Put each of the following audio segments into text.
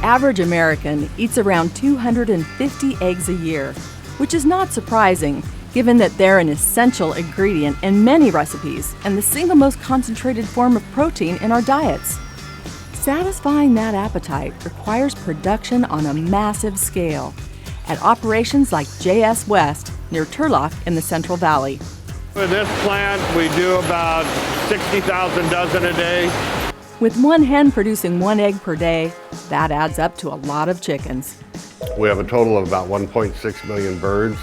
average American eats around 250 eggs a year, which is not surprising given that they're an essential ingredient in many recipes and the single most concentrated form of protein in our diets. Satisfying that appetite requires production on a massive scale at operations like JS West near Turlock in the Central Valley. For this plant, we do about 60,000 dozen a day. With one hen producing 1 egg per day, that adds up to a lot of chickens. We have a total of about 1.6 million birds.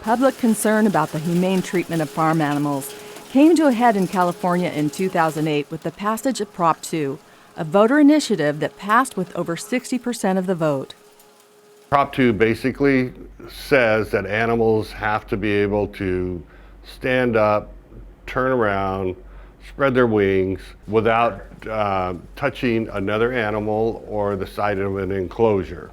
Public concern about the humane treatment of farm animals came to a head in California in 2008 with the passage of Prop 2, a voter initiative that passed with over 60% of the vote. Prop 2 basically says that animals have to be able to stand up, turn around, spread their wings without touching another animal or the side of an enclosure.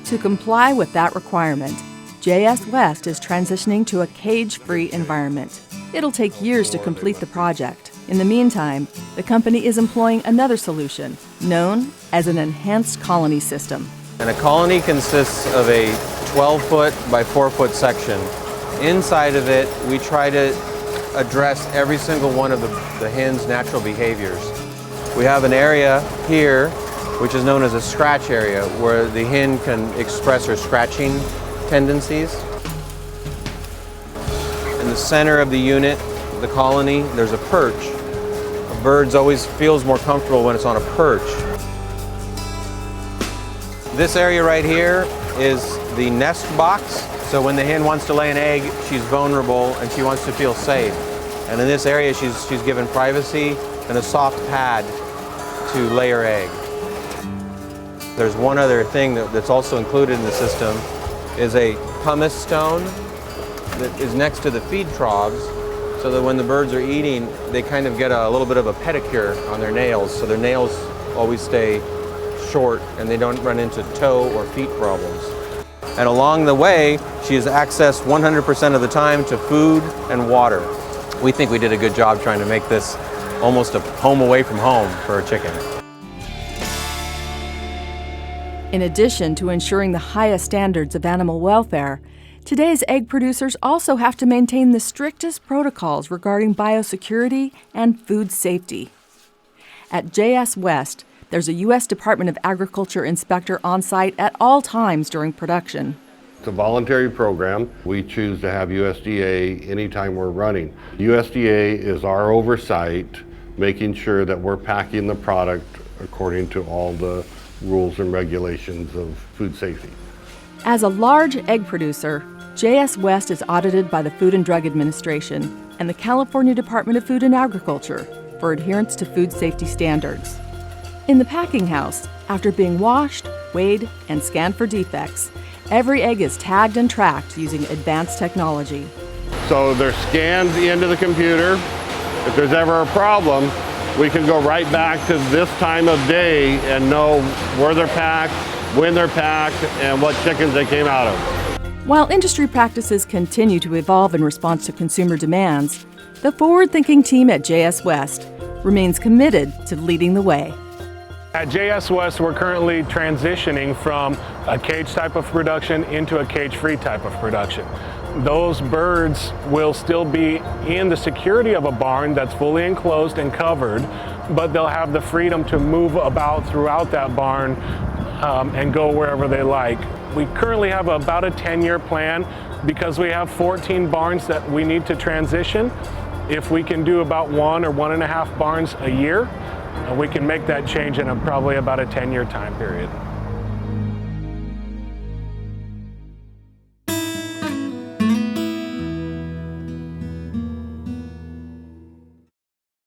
To comply with that requirement, JS West is transitioning to a cage-free environment. It'll take years to complete the project. In the meantime, the company is employing another solution, known as an enhanced colony system. And a colony consists of a 12-foot by 4-foot section. Inside of it, we try to address every single one of the hen's natural behaviors. We have an area here, which is known as a scratch area, where the hen can express her scratching tendencies. In the center of the unit, the colony, there's a perch. A bird always feels more comfortable when it's on a perch. This area right here is the nest box. So when the hen wants to lay an egg, she's vulnerable and she wants to feel safe. And in this area, she's given privacy and a soft pad to lay her egg. There's one other thing that's also included in the system is a pumice stone that is next to the feed troughs, so that when the birds are eating, they kind of get a little bit of a pedicure on their nails, so their nails always stay short and they don't run into toe or feet problems. And along the way, she has access 100% of the time to food and water. We think we did a good job trying to make this almost a home away from home for a chicken. In addition to ensuring the highest standards of animal welfare, today's egg producers also have to maintain the strictest protocols regarding biosecurity and food safety. At JS West, there's a U.S. Department of Agriculture inspector on site at all times during production. It's a voluntary program. We choose to have USDA anytime we're running. USDA is our oversight, making sure that we're packing the product according to all the rules and regulations of food safety. As a large egg producer, JS West is audited by the Food and Drug Administration and the California Department of Food and Agriculture for adherence to food safety standards. In the packing house, after being washed, weighed, and scanned for defects, every egg is tagged and tracked using advanced technology. So they're scanned into the computer. If there's ever a problem, we can go right back to this time of day and know where they're packed, when they're packed, and what chickens they came out of. While industry practices continue to evolve in response to consumer demands, the forward-thinking team at JS West remains committed to leading the way. At JS West, we're currently transitioning from a cage type of production into a cage-free type of production. Those birds will still be in the security of a barn that's fully enclosed and covered, but they'll have the freedom to move about throughout that barn and go wherever they like. We currently have about a 10-year plan because we have 14 barns that we need to transition. If we can do about 1 or 1.5 barns a year, we can make that change in probably about a 10-year time period.